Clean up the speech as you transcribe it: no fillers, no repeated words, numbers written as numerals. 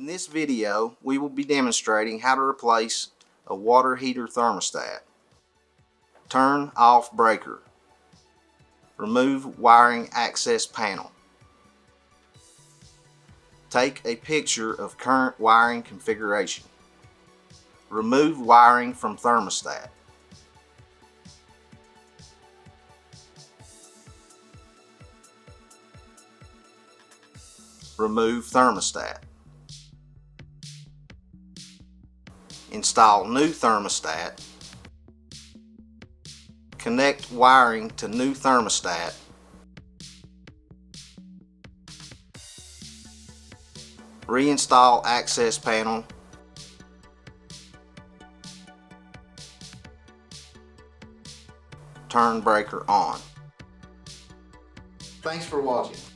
In this video, we will be demonstrating how to replace a water heater thermostat. Turn off breaker. Remove wiring access panel. Take a picture of current wiring configuration. Remove wiring from thermostat. Remove thermostat. Install new thermostat. Connect wiring to new thermostat. Reinstall access panel. Turn breaker on. Thanks for watching.